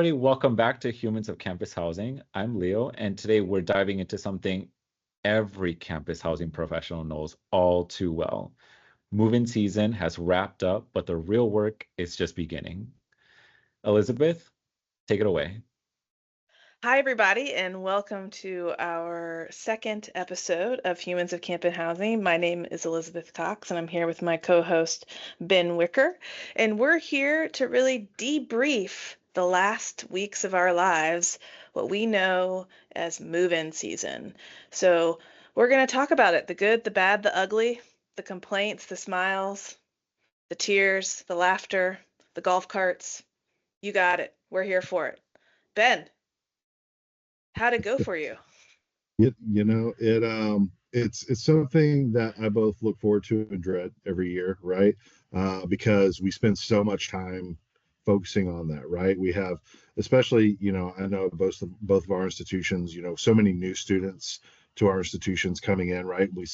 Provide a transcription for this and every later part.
everybody. Welcome back to Humans of Campus Housing. I'm Leo, and today we're diving into something every campus housing professional knows all too well. Move-in season has wrapped up, but the real work is just beginning. Elizabeth, take it away. Hi, everybody, and welcome to our second episode of Humans of Campus Housing. My name is Elizabeth Cox, and I'm here with my co-host, Ben Wicker. And we're here to really debrief the last weeks of our lives, what we know as move-in season. So we're going to talk about it, the good, the bad, the ugly, the complaints, the smiles, the tears, the laughter, the golf carts. You got it. We're here for it. Ben, how'd it go for you? It's something that I both look forward to and dread every year, right? Because we spend so much time focusing on that, right? We have, especially, I know both of our institutions, so many new students to our institutions coming in, right? We're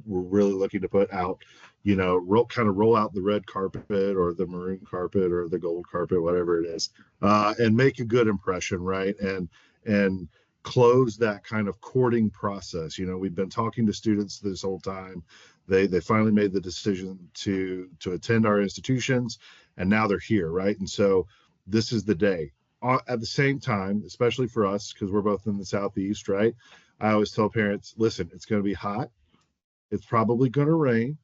really looking to put out, roll out the red carpet or the maroon carpet or the gold carpet, whatever it is, and make a good impression, right? And close that kind of courting process. We've been talking to students this whole time. They finally made the decision to attend our institutions, and now they're here, right? And so this is the day. At the same time, especially for us, because we're both in the Southeast, right? I always tell parents, listen, it's going to be hot. It's probably going to rain.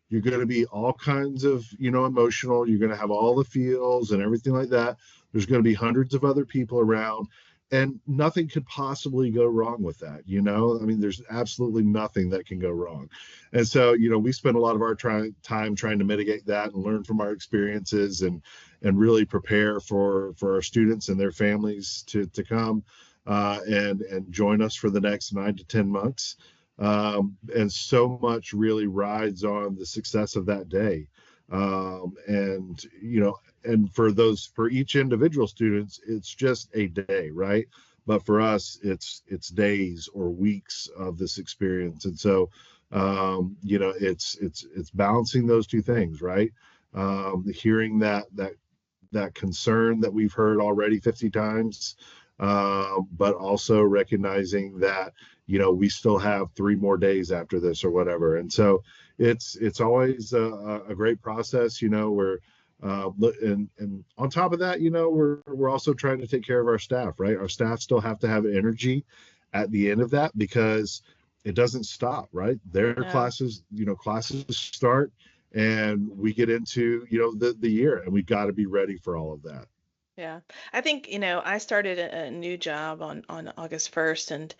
You're going to be all kinds of, emotional. You're going to have all the feels and everything like that. There's going to be hundreds of other people around, and nothing could possibly go wrong with that. I mean, there's absolutely nothing that can go wrong. And so, we spend a lot of our time trying to mitigate that and learn from our experiences and really prepare for our students and their families to come and join us for the next 9 to 10 months. And so much really rides on the success of that day. And for each individual students, it's just a day, right? But for us, it's days or weeks of this experience. And so, it's balancing those two things, right? Hearing that concern that we've heard already 50 times, but also recognizing that, we still have 3 more days after this or whatever. And so it's always a great process, where and on top of that, we're also trying to take care of our staff, right? Our staff still have to have energy at the end of that because it doesn't stop, right? Their Yeah. classes start and we get into, the year, and we've got to be ready for all of that. Yeah. I think, I started a new job on August 1st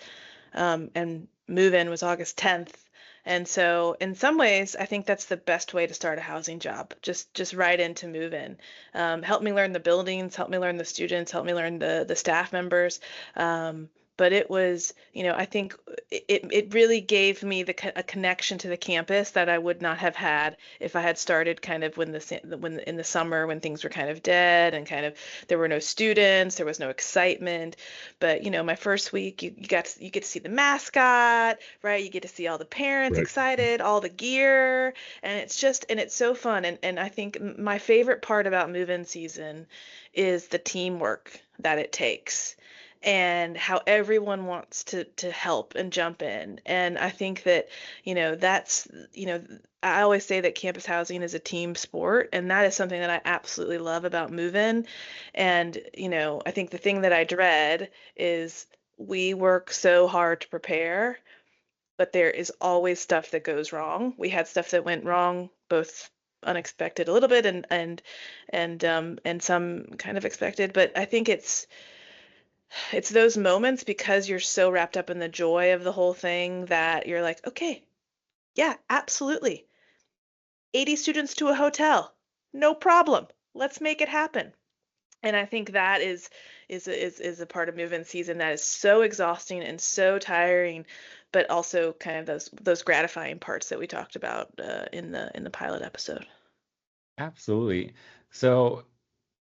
and move-in was August 10th. And so in some ways, I think that's the best way to start a housing job. Just right into move-in. Help me learn the buildings, help me learn the students, help me learn the staff members. But it was, I think it really gave me a connection to the campus that I would not have had if I had started kind of when in the summer when things were kind of dead and kind of there were no students, there was no excitement. But my first week, you get to see the mascot, right? You get to see all the parents Right. excited, all the gear, and it's so fun. And I think my favorite part about move-in season is the teamwork that it takes and how everyone wants to help and jump in. And I think that, that's, I always say that campus housing is a team sport, and that is something that I absolutely love about move-in. And, I think the thing that I dread is we work so hard to prepare, but there is always stuff that goes wrong. We had stuff that went wrong, both unexpected a little bit and some kind of expected. But I think it's those moments because you're so wrapped up in the joy of the whole thing that you're like, okay, yeah, absolutely. 80 students to a hotel. No problem. Let's make it happen. And I think that is a part of move-in season that is so exhausting and so tiring, but also kind of those gratifying parts that we talked about in the pilot episode. Absolutely. So,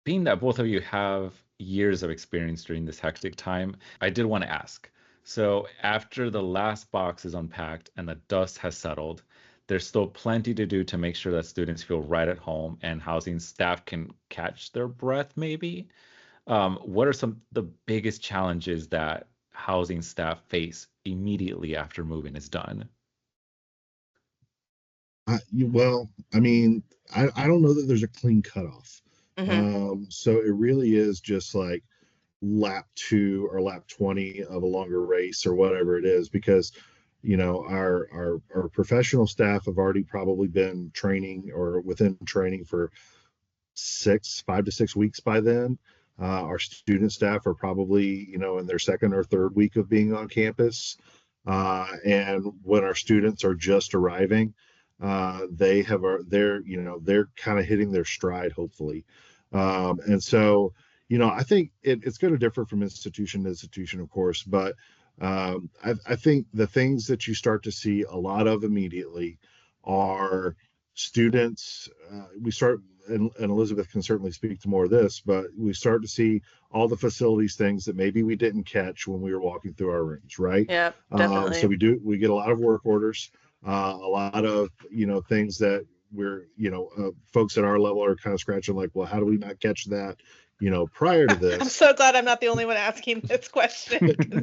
being that both of you have years of experience during this hectic time, I did want to ask. So, after the last box is unpacked and the dust has settled, there's still plenty to do to make sure that students feel right at home and housing staff can catch their breath, maybe. What are some the biggest challenges that housing staff face immediately after moving is done? Well, I mean, I don't know that there's a clean cutoff. Hmm. So it really is just like lap 2 or lap 20 of a longer race or whatever it is, because our professional staff have already probably been training or within training for 5 to 6 weeks by then. Our student staff are probably, in their second or third week of being on campus. And when our students are just arriving, they're kind of hitting their stride, hopefully. And so, I think it's going to differ from institution to institution, of course, but I think the things that you start to see a lot of immediately are students. We start, and Elizabeth can certainly speak to more of this, but we start to see all the facilities things that maybe we didn't catch when we were walking through our rooms, right? Yeah, So definitely. we get a lot of work orders, a lot of things that folks at our level are kind of scratching like, well, how do we not catch that prior to I'm this? so glad I'm not the only one asking this question,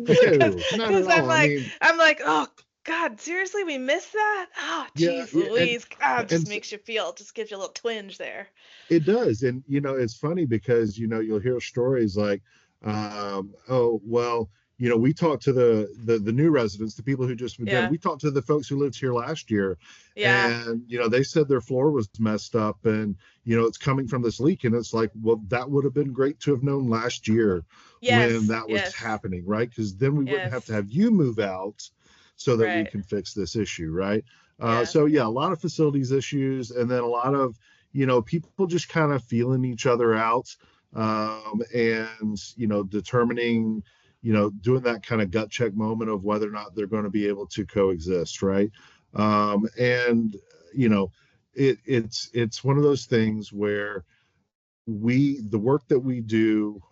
because No, not at I'm all. I like mean, oh God, seriously, we missed that? Oh, yeah, geez, yeah, Louise, God, just and makes you feel, just gives you a little twinge there. it does. And it's funny because you'll hear stories like, oh well, we talked to the new residents, the people who just moved in. Yeah, We talked to the folks who lived here last year, yeah, and they said their floor was messed up, and it's coming from this leak. And it's like, well, that would have been great to have known last year when yes, that was yes, happening, right? Because then we wouldn't have to yes, have you move out so that we right, can fix this issue, right? yeah, So yeah, a lot of facilities issues, and then a lot of people just kind of feeling each other out, and determining, doing that kind of gut check moment of whether or not they're going to be able to coexist, right? And it's one of those things where the work that we do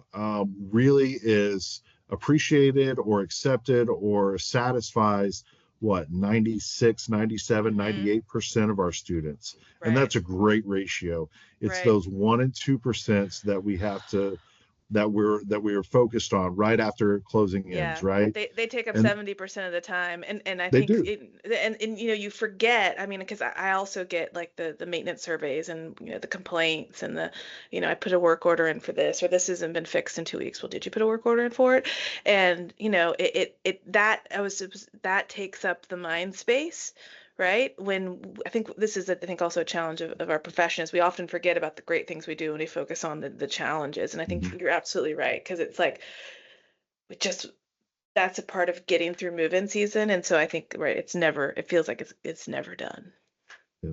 really is appreciated or accepted or satisfies what 96, 97, mm-hmm, 98% of our students, and right, that's a great ratio. It's right. those 1 and 2% that we have to that we're focused on right after closing ends, Yeah, right? they take up And 70% of the time, and I they think do. and you forget. I mean, because I also get like the maintenance surveys and the complaints and the I put a work order in for this, or this hasn't been fixed in 2 weeks. Well, did you put a work order in for it? And that that takes up the mind space. Right? When I think this is, I think, also a challenge of our profession is we often forget about the great things we do and we focus on the challenges. And I think Mhm. you're absolutely right, because it's like we just that's a part of getting through move-in season, and so I think, right, it feels like it's never done. Yeah.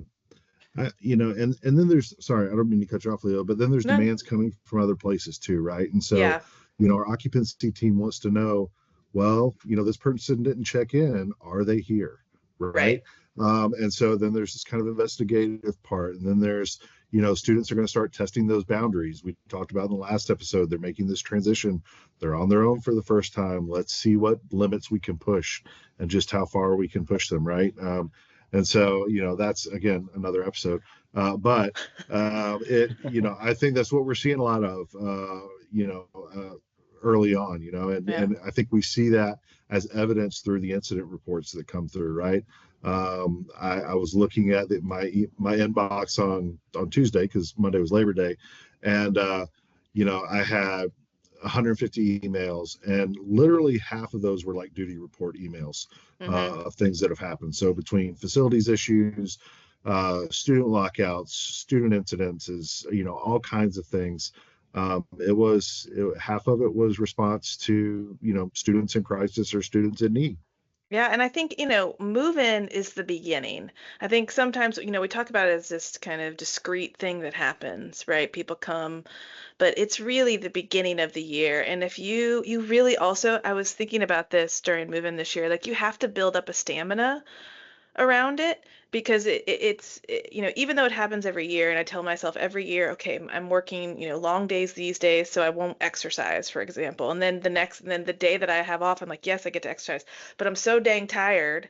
And then there's, sorry, I don't mean to cut you off, Leo, but then there's No, demands coming from other places too, right? And so, yeah, our occupancy team wants to know, well, this person didn't check in. Are they here? Right. right. And so then there's this kind of investigative part. And then there's, students are going to start testing those boundaries. We talked about in the last episode, they're making this transition. They're on their own for the first time. Let's see what limits we can push and just how far we can push them, right? And so, that's again another episode. But I think that's what we're seeing a lot of, early on, Yeah. and I think we see that as evidence through the incident reports that come through, right? I was looking at my inbox on Tuesday because Monday was Labor Day, and I had 150 emails, and literally half of those were like duty report emails Mhm. of things that have happened. So between facilities issues, student lockouts, student incidences, all kinds of things. Half of it was response to students in crisis or students in need. Yeah, and I think, move-in is the beginning. I think sometimes, we talk about it as this kind of discrete thing that happens, right? People come, but it's really the beginning of the year. And if you really also, I was thinking about this during move-in this year, like you have to build up a stamina around it, because even though it happens every year, and I tell myself every year, okay, I'm working long days these days, so I won't exercise, for example, and then the day that I have off, I'm like, yes, I get to exercise, but I'm so dang tired,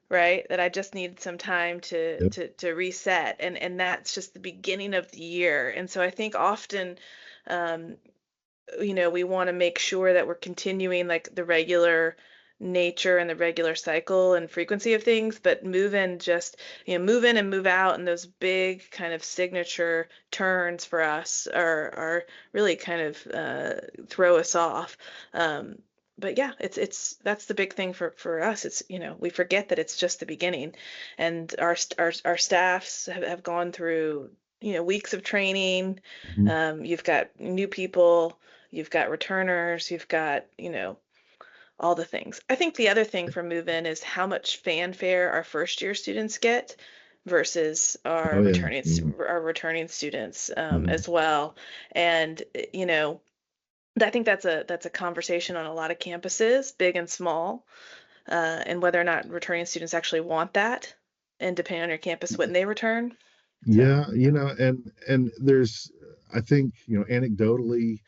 right, that I just need some time to Yep. to to reset, and that's just the beginning of the year. And so I think often, um we want to make sure that we're continuing like the regular nature and the regular cycle and frequency of things, but move in and move out and those big kind of signature turns for us are really kind of throw us off. Um, but yeah, it's that's the big thing for us. It's, we forget that it's just the beginning, and our staffs have gone through, weeks of training. Mhm. You've got new people, you've got returners, you've got, all the things. I think the other thing for move in is how much fanfare our first year students get versus Oh yeah. Mhm. our returning students Mhm. as well. And I think that's a conversation on a lot of campuses, big and small, and whether or not returning students actually want that, and depending on your campus when they return. So, Yeah, and there's, I think, anecdotally,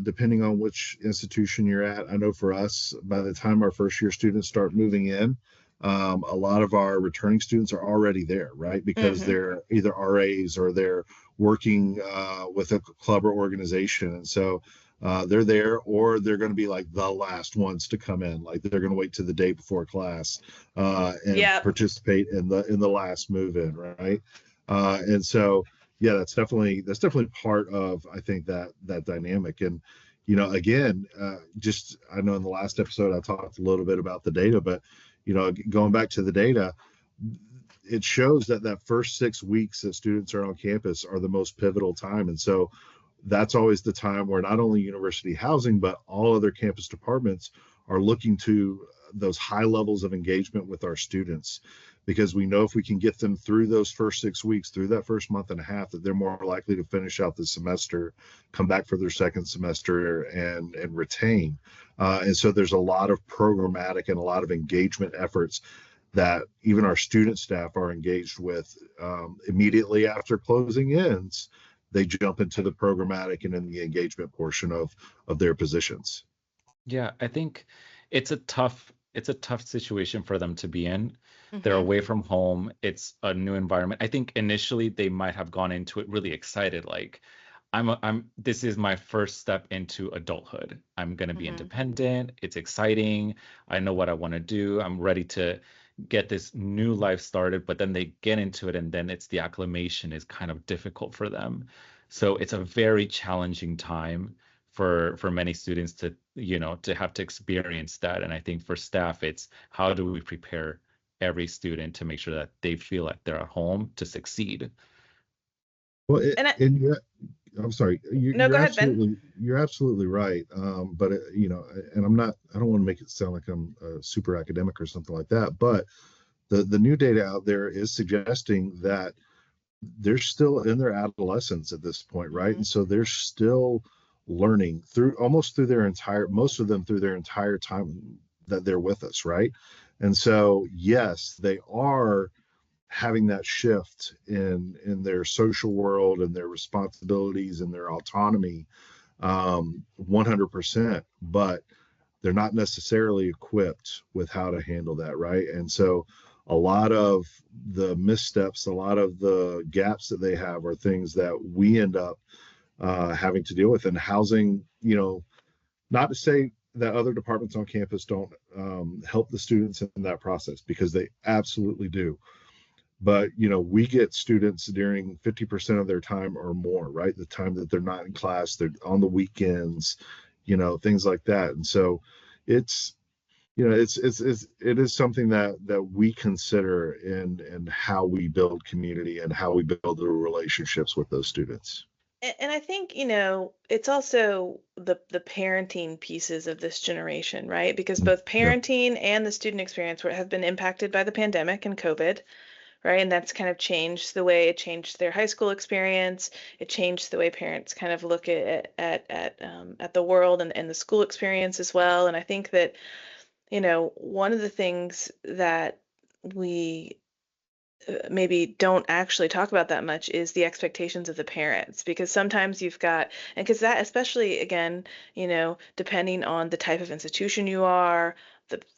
depending on which institution you're at. I know for us, by the time our first year students start moving in, a lot of our returning students are already there, right? Because hmm they're either RAs or they're working with a club or organization. And so they're there, or they're going to be like the last ones to come in. Like they're going to wait to the day before class and yeah. participate in the last move in, right? And so yeah, that's definitely part of, I think, that dynamic. And again, just, I know in the last episode I talked a little bit about the data, but going back to the data, it shows that first 6 weeks that students are on campus are the most pivotal time. And so that's always the time where not only university housing but all other campus departments are looking to those high levels of engagement with our students, because we know if we can get them through those first 6 weeks, through that first month and a half, that they're more likely to finish out the semester, come back for their second semester, and retain. And so there's a lot of programmatic and a lot of engagement efforts that even our student staff are engaged with. Immediately after closing ends, they jump into the programmatic and in the engagement portion of their positions. Yeah, I think it's a tough situation for them to be in. They're hmm away from home. It's a new environment. I think initially they might have gone into it really excited, like this is my first step into adulthood. I'm going to be hmm independent. It's exciting. I know what I want to do. I'm ready to get this new life started, but then they get into it and then it's the acclimation is kind of difficult for them. So it's a very challenging time for many students to have to experience that. And I think for staff, it's how do we prepare every student to make sure that they feel like they're at home to succeed. Well, And and I'm sorry, no, go ahead, Ben. you're absolutely right. But and I don't want to make it sound like I'm super academic or something like that. But the new data out there is suggesting that they're still in their adolescence at this point, right? hmm And so they're still learning through almost through their entire, most of them through their entire time that they're with us, right? And so yes, they are having that shift in their social world and their responsibilities and their autonomy, 100%, but they're not necessarily equipped with how to handle that, right? And so a lot of the missteps, a lot of the gaps that they have are things that we end up having to deal with. And housing, not to say that other departments on campus don't help the students in that process, because they absolutely do. But we get students during 50% of their time or more, right? The time that they're not in class, they're on the weekends, things like that. And so it's it is something that we consider in how we build community and how we build the relationships with those students. And I think, it's also the parenting pieces of this generation, right? Because both Yeah. parenting and the student experience have been impacted by the pandemic and COVID, right? And that's kind of changed the way it changed their high school experience. It changed the way parents kind of look at the world and the school experience as well. And I think that, one of the things that we maybe don't actually talk about that much is the expectations of the parents, because sometimes you've got, and because that, especially again, depending on the type of institution you are,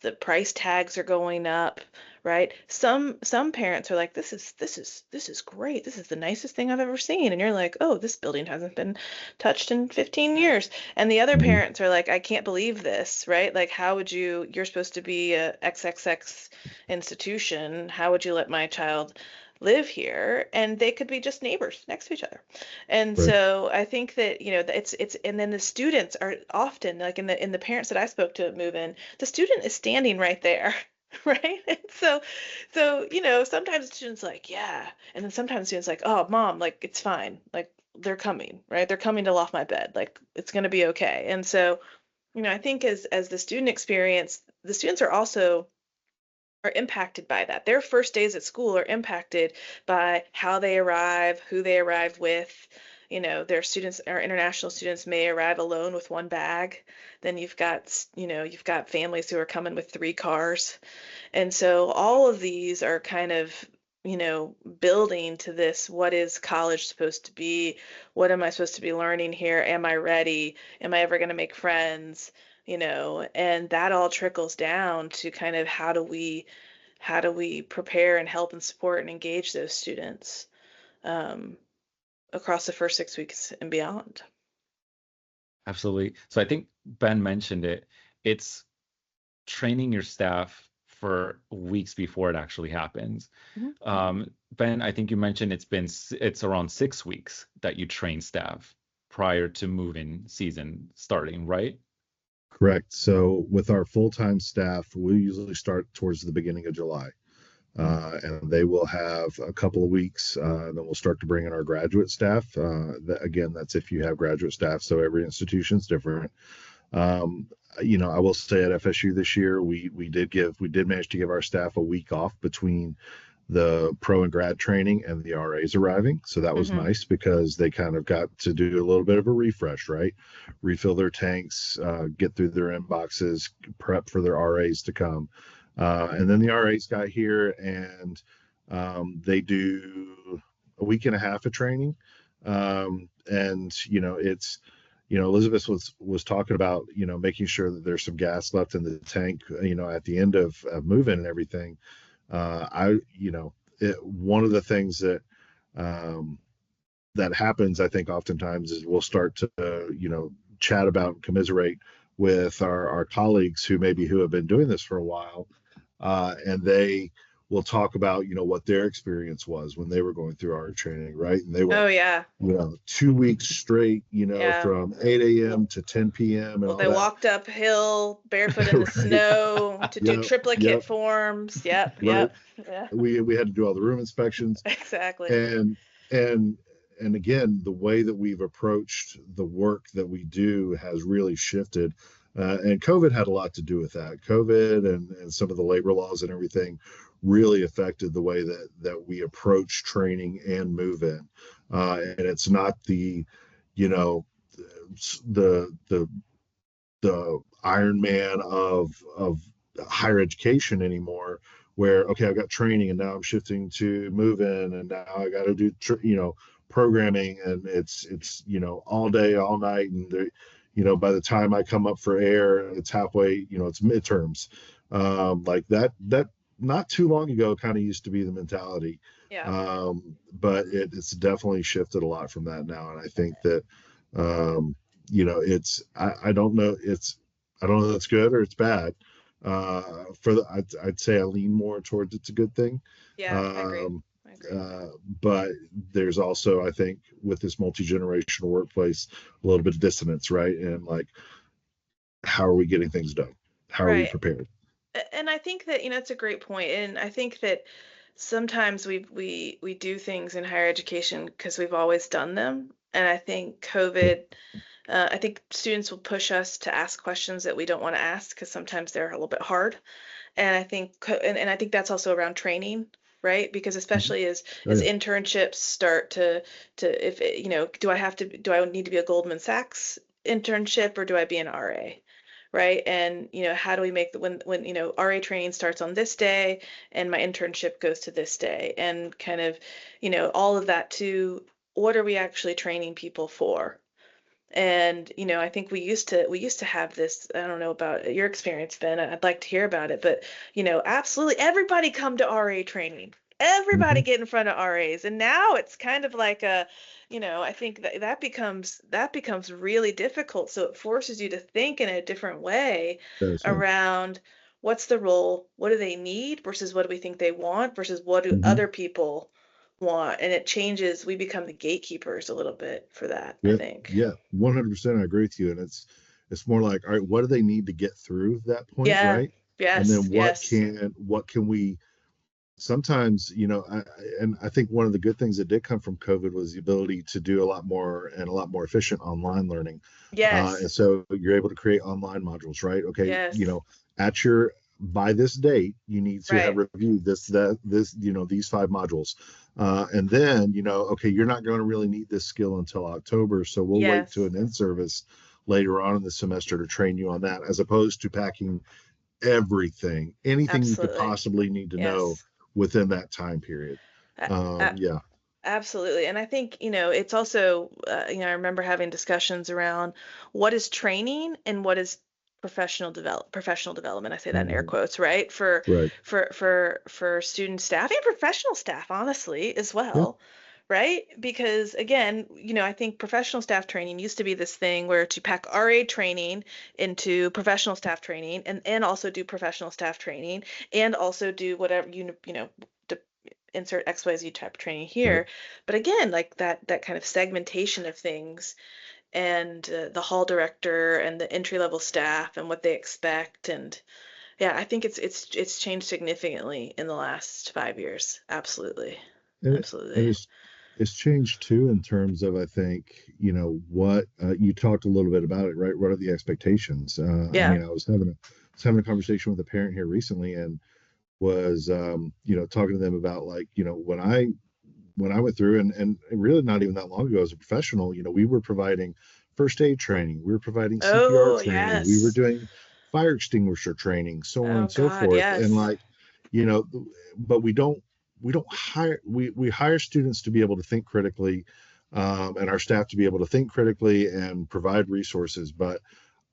the price tags are going up, right? Some parents are like, this is great. This is the nicest thing I've ever seen. And you're like, oh, this building hasn't been touched in 15 years. And the other Mhm. parents are like, I can't believe this, right? Like, how would you're supposed to be a XXX institution. How would you let my child live here? And they could be just neighbors next to each other. And Right. so I think that, it's and then the students are often like in the parents that I spoke to at Move In, the student is standing right there. Right. And so, sometimes the student's like, yeah. And then sometimes the student's like, oh, mom, like it's fine. Like they're coming, right? They're coming to loft my bed. Like it's gonna be okay. And so, I think as the student experience, the students are impacted by that. Their first days at school are impacted by how they arrive, who they arrive with. Their students, our international students, may arrive alone with one bag. Then you've got families who are coming with 3 cars. And so all of these are kind of, building to this, what is college supposed to be? What am I supposed to be learning here? Am I ready? Am I ever going to make friends? And that all trickles down to kind of how do we prepare and help and support and engage those students um, across the first 6 weeks and beyond. Absolutely. So I think Ben mentioned it. It's training your staff for weeks before it actually happens. Mhm. Ben, I think you mentioned it's around 6 weeks that you train staff prior to move-in season starting, right? Correct. So with our full-time staff, we usually start towards the beginning of July. And they will have a couple of weeks. Then we'll start to bring in our graduate staff. Again, that's if you have graduate staff. So every institution is different. Um, I will say at FSU this year, we did manage to give our staff a week off between the pro and grad training and the RAs arriving. So that was Mhm. nice because they kind of got to do a little bit of a refresh, right? Refill their tanks, get through their inboxes, prep for their RAs to come. And then the RAs got here and they do a week and a half of training. And it's Elizabeth was talking about making sure that there's some gas left in the tank at the end of moving and everything. One of the things um, that happens, I think, oftentimes is we'll start to, chat about and commiserate with our colleagues who have been doing this for a while, and they will talk about, what their experience was when they were going through our training, right? And they went, Oh yeah. 2 weeks straight, Yeah. from 8 a.m. to 10 p.m. and Well, all they that. walked uphill barefoot in the Right. snow to do Yep. triplicate Yep. forms. Yep, Right. yep. Yeah. We had to do all the room inspections. Exactly. and and and again, the way that we've approached the work that we do has really shifted, and COVID had a lot to do with that. COVID and some of the labor laws and everything really affected the way that we approach training and move in, and it's not you know the Iron Man of higher education anymore, where okay, I've got training and now I'm shifting to move in and now I got to do programming, and it's all day all night, and by the time I come up for air it's halfway, it's midterms, like that not too long ago kind of used to be the mentality, Yeah. but it's definitely shifted a lot from that now, and I think that it's I don't know, I don't know if it's good or it's bad. I'd say I lean more towards it's a good thing. Yeah, I agree. Um, I agree. but there's also, I think, with this multi-generational workplace, a little bit of dissonance, right? And like, how are we getting things done? How are we Right. prepared? And I think that, it's a great point. And I think that sometimes we do things in higher education because we've always done them. And I think I think students will push us to ask questions that we don't want to ask because sometimes they're a little bit hard. And I think and I think that's also around training, right? Because Mhm. especially as Oh, yeah. internships start to if do I need to be a Goldman Sachs internship or do I be an RA? Right? And how do we make the when RA training starts on this day and my internship goes to this day and kind of all of that too, what are we actually training people for? And, I think we used to have this, I don't know about your experience, Ben, I'd like to hear about it, but, absolutely everybody come to RA training. Everybody Hmm. get in front of RAs. And now it's kind of like I think that becomes really difficult. So it forces you to think in a different way Does, yeah. around what's the role, what do they need versus what do we think they want versus what do Hmm. other people want. And it changes, we become the gatekeepers a little bit for that, I Yeah, think. yeah, 100%. I agree with you. And it's more like, all right, what do they need to get through that point, Yeah. right? And Yes. then Yes. what can we sometimes, and I think one of the good things that did come from COVID was the ability to do a lot more and a lot more efficient online learning. And Yes. so you're able to create online modules, right? Okay, Yes. at your by this date, you need to have Right. reviewed this, these 5 modules. And then, okay, you're not going to really need this skill until October. So we'll wait to Yes. an in-service later on in the semester to train you on that, as opposed to packing everything, anything you could Absolutely. possibly need to know Yes. within that time period. A- a- Yeah. Absolutely. And I think, it's also, I remember having discussions around what is training and what is professional development. I say that in air Mhm. quotes, right? For Right. student staff and professional staff, honestly, as Yeah. well. Right? Because again, I think professional staff training used to be this thing where to pack RA training into professional staff training and also do professional staff training and also do whatever insert XYZ type of training Right. here. But again, like that kind of segmentation of things and the hall director and the entry level staff and what they expect and yeah, I think it's changed significantly in the last 5 years. Absolutely. And Absolutely. it's changed too in terms of, I think, what you talked a little bit about it, right? What are the expectations? I Yeah. mean, I was having a conversation with a parent here recently, and was talking to them about, like, when I went through, and really not even that long ago as a professional, we were providing first aid training, we were providing CPR Oh, training, we were yes. doing fire extinguisher training, so on Oh and so God, forth. And yes. like, you know, but we don't hire we hire students to be able to think critically, and our staff to be able to think critically and provide resources. But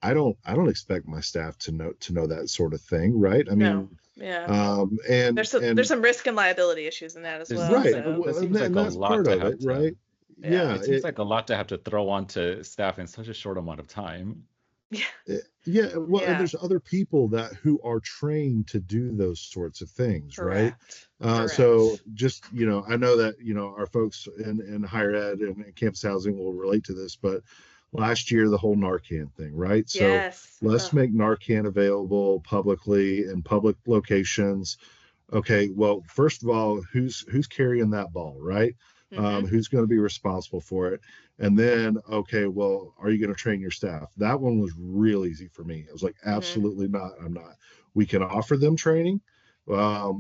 I don't expect my staff to know that sort of thing, right? I No. mean, Yeah. um, There's and some there's and some risk and liability issues in that as There well. seems right, like So there well, seems like and a that's lot part to of it, have to right? yeah. Yeah, it seems like a lot to have to throw onto staff in such a short amount of time. Yeah. yeah. Well, and Yeah. there's other people that who are trained to do those sorts of things, right? Correct. So Correct. just, I know that, our folks in higher ed and campus housing will relate to this, but last year, the whole Narcan thing, right? So Yes. let's Oh. make Narcan available publicly in public locations. Okay, well, first of all, who's carrying that ball, right? Mm-hmm. Who's going to be responsible for it? And then, okay, well, are you going to train your staff? That one was real easy for me. I was like, Mm-hmm. absolutely not. I'm not. We can offer them training, but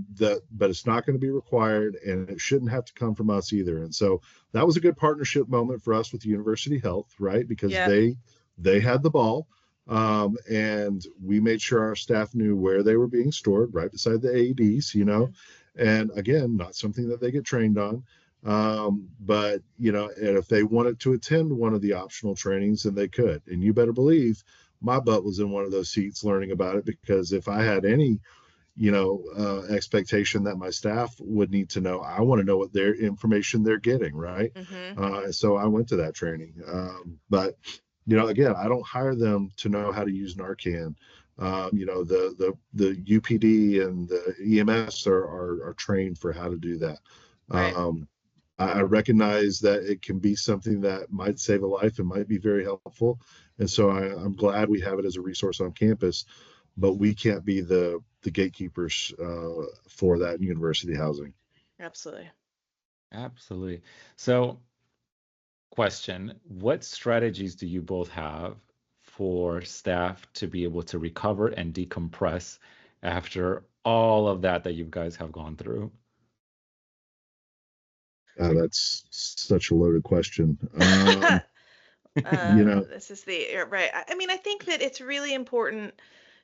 it's not going to be required, and it shouldn't have to come from us either. And so that was a good partnership moment for us with University Health, right? Because Yep. they had the ball, and we made sure our staff knew where they were being stored, right beside the AEDs, Mm-hmm. and again, not something that they get trained on. But, and if they wanted to attend one of the optional trainings, then they could. And you better believe my butt was in one of those seats learning about it, because if I had any, expectation that my staff would need to know, I want to know what their information they're getting, right? Mm-hmm. So I went to that training. But again, I don't hire them to know how to use Narcan. The UPD and the EMS are trained for how to do that. Right. Um, I recognize that it can be something that might save a life and might be very helpful, and so I'm glad we have it as a resource on campus. But we can't be the gatekeepers for that in university housing. Absolutely. Absolutely. So, question, what strategies do you both have for staff to be able to recover and decompress after all of that you guys have gone through? That's such a loaded question. You know, This is right. I mean, I think that it's really important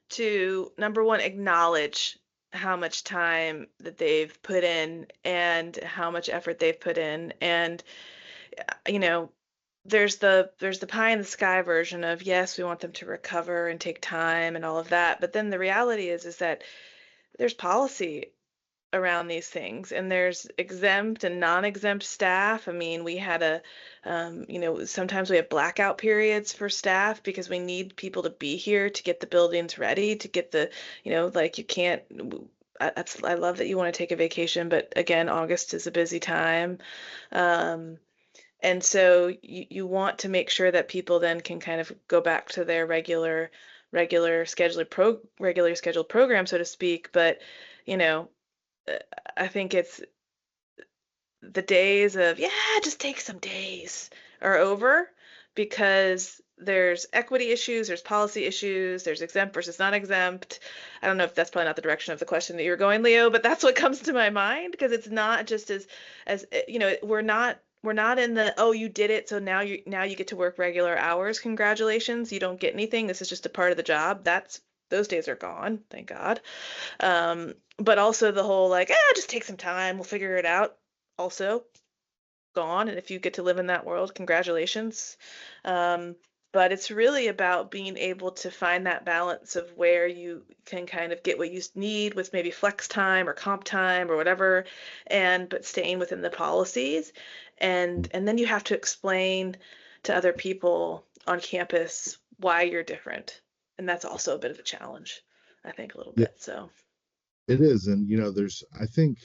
to number one acknowledge how much time that they've put in and how much effort they've put in and you know there's the pie in the sky version of, yes, we want them to recover and take time and all of that, but then the reality is that there's policy around these things, and there's exempt and non-exempt staff. I mean, we had sometimes we have blackout periods for staff because we need people to be here to get the buildings ready, to get like, you can't. I love that you want to take a vacation, but again, August is a busy time. Um, and so you want to make sure that people then can kind of go back to their regular scheduled program, so to speak. But, you know, I think it's the days of, yeah, just take some days are over, because there's equity issues, there's policy issues, there's exempt versus non-exempt. I don't know if that's probably not the direction of the question that you're going, Leo, but that's what comes to my mind, because it's not just as we're not in the, oh, you did it, so now you get to work regular hours. Congratulations, you don't get anything. This is just a part of the job. Those days are gone, thank God. But also the whole like, just take some time, we'll figure it out, also gone. And if you get to live in that world, congratulations. But it's really about being able to find that balance of where you can kind of get what you need with maybe flex time or comp time or whatever, but staying within the policies. And then you have to explain to other people on campus why you're different. And that's also a bit of a challenge, I think, a little Yeah, bit. So, it is. And I think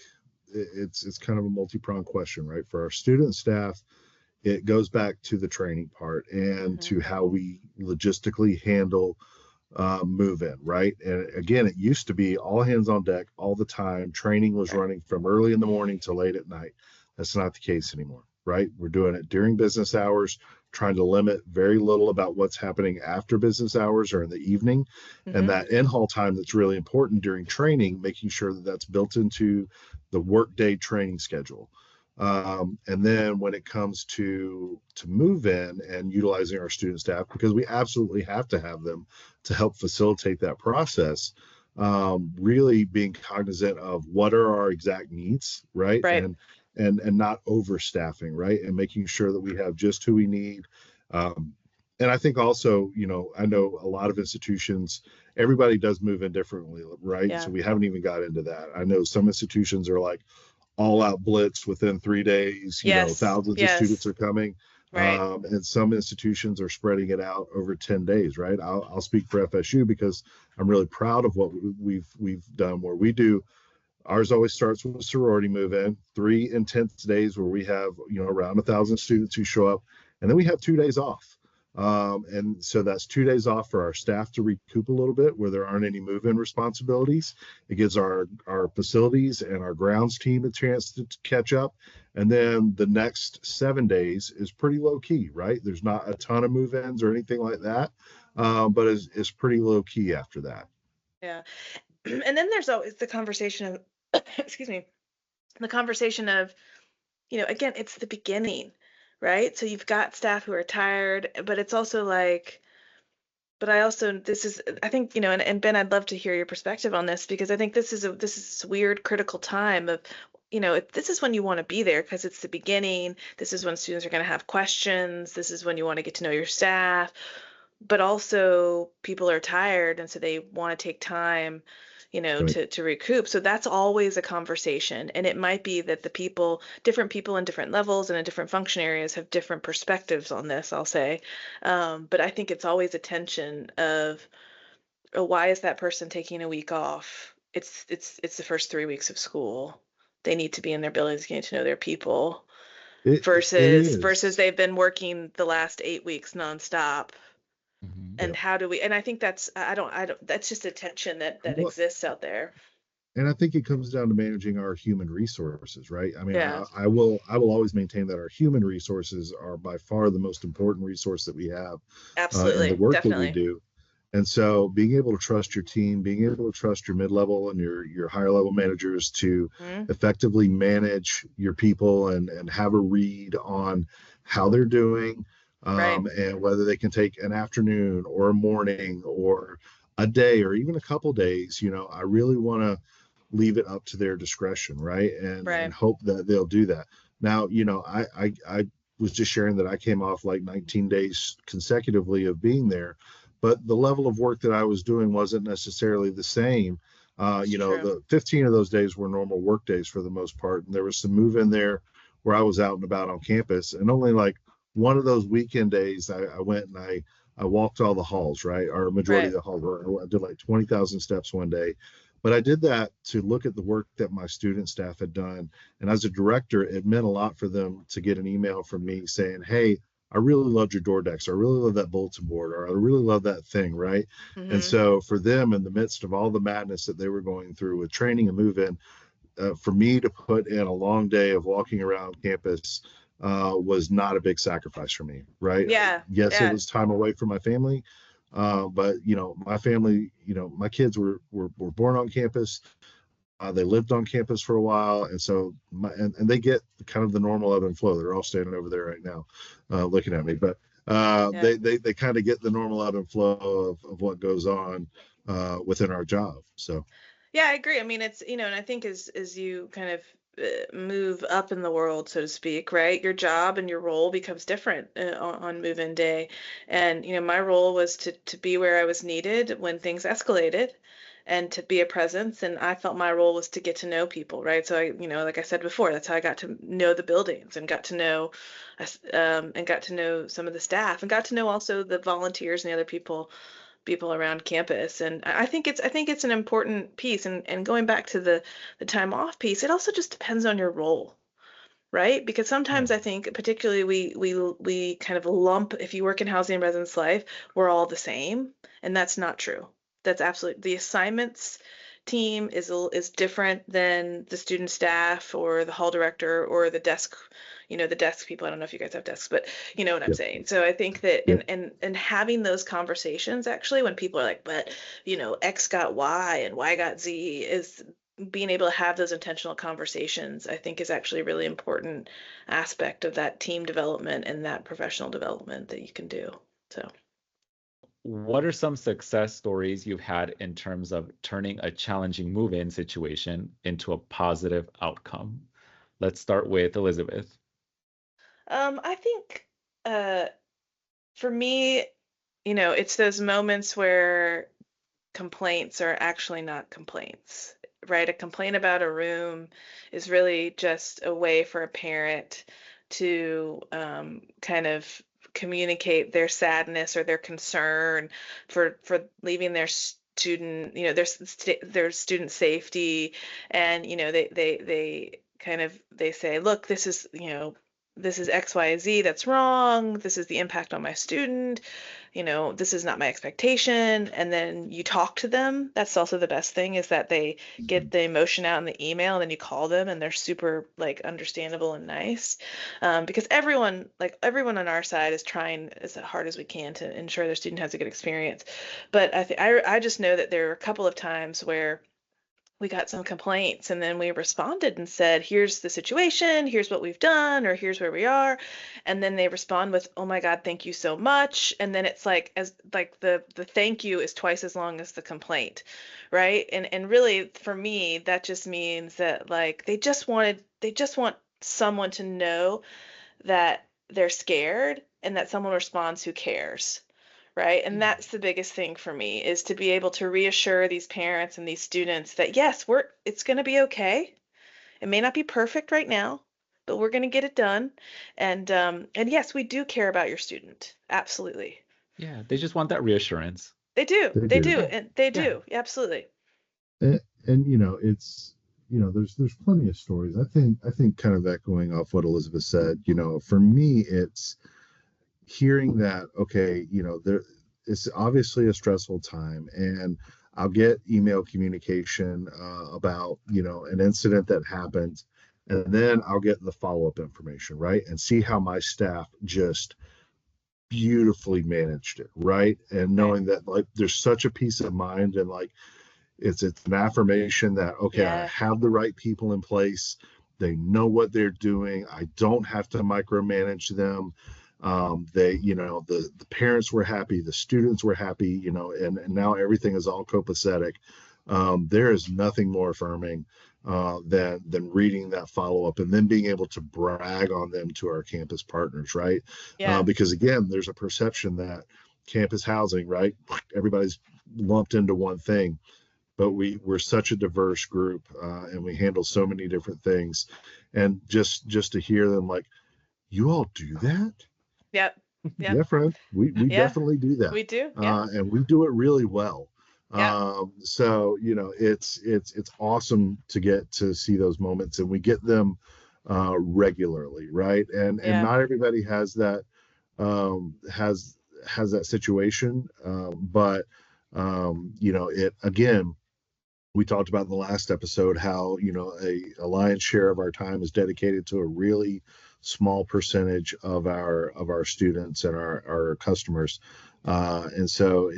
it's kind of a multi-pronged question, right? For our student staff, it goes back to the training part and mhm, to how we logistically handle move in, right? And again, it used to be all hands on deck all the time. Training was right, running from early in the morning to late at night. That's not the case anymore, right? We're doing it during business hours, trying to limit very little about what's happening after business hours or in the evening. And hmm, that in hall time that's really important during training, making sure that that's built into the workday training schedule. And then when it comes to move in and utilizing our student staff, because we absolutely have to have them to help facilitate that process, really being cognizant of what are our exact needs, right? right, And not overstaffing, right? And making sure that we have just who we need. Um, and I think also, I know a lot of institutions, everybody does move in differently, right? yeah, So we haven't even got into that. I know some institutions are like all out blitz within 3 days, yes, thousands of students yes, are coming. right, And some institutions are spreading it out over 10 days, right? I'll speak for FSU because I'm really proud of what we've done where we do. Ours always starts with a sorority move in, 3 intense days where we have, around 1,000 students who show up, and then we have 2 days off. And so that's 2 days off for our staff to recoup a little bit where there aren't any move-in responsibilities. It gives our facilities and our grounds team a chance to catch up. And then the next 7 days is pretty low key, right? There's not a ton of move-ins or anything like that, but it's pretty low key after that. yeah. And then there's always the conversation of, excuse me, the conversation of, again, it's the beginning, right? So you've got staff who are tired, but it's also like, but I think, and Ben, I'd love to hear your perspective on this, because I think this is a weird critical time of, this is when you want to be there because it's the beginning. This is when students are going to have questions. This is when you want to get to know your staff, but also people are tired, and so they want to take time, Right. to recoup. So that's always a conversation. And it might be that different people in different levels and in different function areas have different perspectives on this, I'll say. But I think it's always a tension of, oh, why is that person taking a week off? It's the first 3 weeks of school. They need to be in their buildings, getting to know their people, It versus is. they've been working the last 8 weeks nonstop. mhm. And Yeah. how do we, and I think I don't, that's just a tension that Well, exists out there. and I think it comes down to managing our human resources, right? I mean, Yeah, I will always maintain that our human resources are by far the most important resource that we have in the absolutely, work that we definitely. do. And so, being able to trust your team, being able to trust your mid-level and your higher level managers to Hmm. effectively manage your people and have a read on how they're doing, Right, and whether they can take an afternoon or a morning or a day or even a couple days. I really want to leave it up to their discretion, right? And right. hope that they'll do that. Now, was just sharing that I came off like 19 days consecutively of being there, but the level of work that I was doing wasn't necessarily the same. It's true. The 15 of those days were normal work days for the most part, and there was some move in there where I was out and about on campus, and only like one of those weekend days I went and I walked all the halls, right, or a majority Right. of the halls. I did like 20,000 steps one day, but I did that to look at the work that my student staff had done. And as a director, it meant a lot for them to get an email from me saying, hey, I really loved your door decks. I really love that bulletin board, or I really love that thing, right? And Mm-hmm. so for them, in the midst of all the madness that they were going through with training and move in, for me to put in a long day of walking around campus was not a big sacrifice for me, right? Yeah. Yes, it Yeah. was time away from my family, but my family, my kids were born on campus. They lived on campus for a while, and so and they get kind of the normal ebb and flow. They're all standing over there right now, looking at me, but Yeah. they kind of get the normal ebb and flow of what goes on within our job. So Yeah, I agree. I mean, it's, and I think as you kind of move up in the world, so to speak, right? Your job and your role becomes different on move-in day. And, my role was to be where I was needed when things escalated and to be a presence. And I felt my role was to get to know people, right? So like I said before, that's how I got to know the buildings and got to know and got to know some of the staff and got to know also the volunteers and the other people around campus. And I think it's an important piece. And going back to the time off piece, it also just depends on your role, right? Because yeah, sometimes I think, particularly, we kind of lump, if you work in housing and residence life, we're all the same, and that's not true. That's absolutely, the assignments team is different than the student staff or the hall director or the desk people. I don't know if you guys have desks, but you know what I'm yep, saying. So I think that, yep. and having those conversations, actually, when people are like, but X got Y and Y got Z, is being able to have those intentional conversations, I think, is actually a really important aspect of that team development and that professional development that you can do. So, What are some success stories you've had in terms of turning a challenging move-in situation into a positive outcome? Let's start with Elizabeth. I think uh, for me, it's those moments where complaints are actually not complaints, right? A complaint about a room is really just a way for a parent to kind of communicate their sadness or their concern for leaving their student, their student safety. And they kind of, they say, look, this is XYZ that's wrong. This is the impact on my student. This is not my expectation. And then you talk to them. That's also the best thing, is that they get Mhm. the emotion out in the email, and then you call them and they're super like understandable and nice. Because everyone on our side is trying as hard as we can to ensure their student has a good experience. But I just know that there are a couple of times where we got some complaints, and then we responded and said, here's the situation, here's what we've done, or here's where we are. And then they respond with, oh my God, thank you so much. And then it's like, as like the thank you is twice as long as the complaint, right? And really, for me, that just means that, like, they just want someone to know that they're scared and that someone responds who cares, right? And Yeah. that's the biggest thing for me, is to be able to reassure these parents and these students that, yes, it's going to be okay. It may not be perfect right now, but we're going to get it done. And yes, we do care about your student. Absolutely. Yeah, they just want that reassurance. They do. They They do. do. Yeah, And they yeah. do. Absolutely. And it's there's plenty of stories. I think kind of echoing off what Elizabeth said. For me, it's hearing that, okay, there it's obviously a stressful time, and I'll get email communication about an incident that happened, and then I'll get the follow-up information, right, and see how my staff just beautifully managed it, right, and Right. knowing that, like, there's such a peace of mind, and like it's an affirmation that, okay, I Yeah. have the right people in place. They know what they're doing. I don't have to micromanage them. The parents were happy, the students were happy, and now everything is all copacetic. There is nothing more affirming than reading that follow-up and then being able to brag on them to our campus partners, right? Yeah. Because again, there's a perception that campus housing, right? Everybody's lumped into one thing, but we're such a diverse group, and we handle so many different things, and just to hear them like, you all do that? Yep. Yeah, Yep. friend, we Yeah. definitely do that, We do. Yeah. and we do it really well. Yeah. So it's awesome to get to see those moments, and we get them regularly, right? And Yeah. not everybody has that, has that situation, but it again, we talked about in the last episode how a lion's share of our time is dedicated to a really small percentage of our students and our customers, and so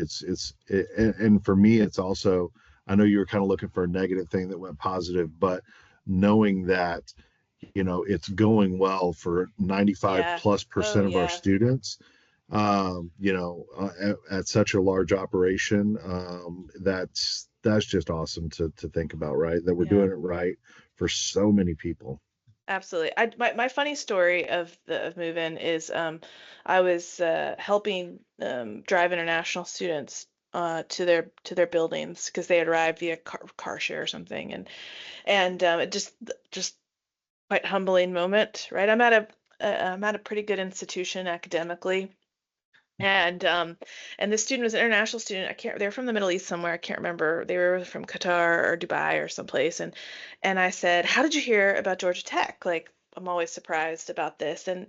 and for me it's also, I know you were kind of looking for a negative thing that went positive, but knowing that it's going well for 95 Yeah. plus Oh percent of our yeah. students, at such a large operation, that's just awesome to think about, right? That we're Yeah. doing it right for so many people. Absolutely. My funny story of move-in is I was helping drive international students to their buildings because they had arrived via car share or something, and it just quite humbling moment, right? I'm at a pretty good institution academically, and this student was an international student. They're from the Middle East somewhere. I can't remember. They were from Qatar or Dubai or someplace. And I said, "How did you hear about Georgia Tech?" Like, I'm always surprised about this. And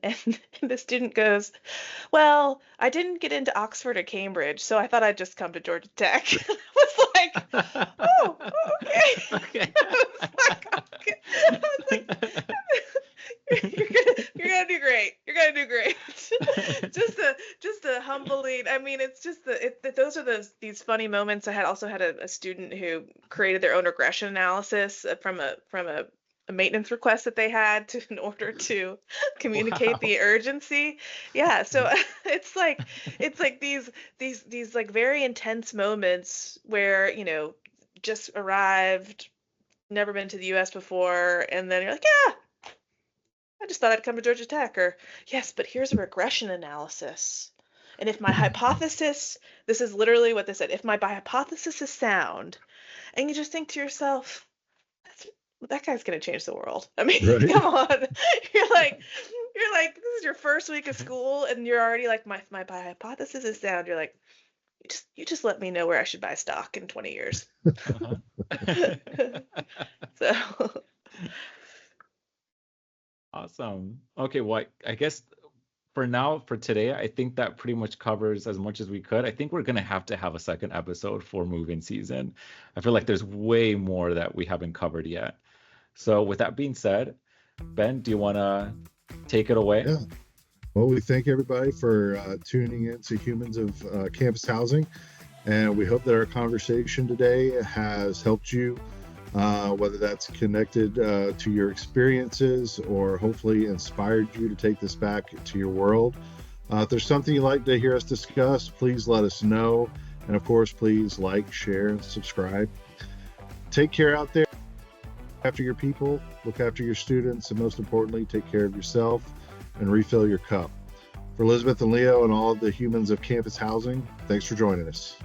the student goes, "Well, I didn't get into Oxford or Cambridge, so I thought I'd just come to Georgia Tech." I was like, "Oh, okay." Okay. I was like, "Okay." I was like, you're gonna do great. You're gonna do great. just a humbling. I mean, it's just those are these funny moments. I also had a student who created their own regression analysis from a maintenance request that they had in order to communicate Wow. the urgency. Yeah, so it's like these like very intense moments where just arrived, never been to the U.S. before, and then you're like, yeah, I just thought I'd come to Georgia Tech, or yes, but here's a regression analysis. And if my hypothesis, this is literally what they said, if my hypothesis is sound, and you just think to yourself, That's, that guy's gonna change the world. I mean, Right. come on. You're like, this is your first week of school, and you're already like, my hypothesis is sound. You're like, you just let me know where I should buy stock in 20 years. Uh-huh. So, Awesome. Okay, well, I guess for now, for today, I think that pretty much covers as much as we could. I think we're gonna have to have a second episode for move-in season. I feel like there's way more that we haven't covered yet. So with that being said, Ben, do you wanna take it away? Yeah. Well, we thank everybody for tuning in to Humans of Campus Housing, and we hope that our conversation today has helped you, whether that's connected to your experiences or hopefully inspired you to take this back to your world. If there's something you'd like to hear us discuss, please let us know. And of course, please like, share, and subscribe. Take care out there. After your people, look after your students, and most importantly, take care of yourself and refill your cup. For Elizabeth and Leo and all of the Humans of Campus Housing, thanks for joining us.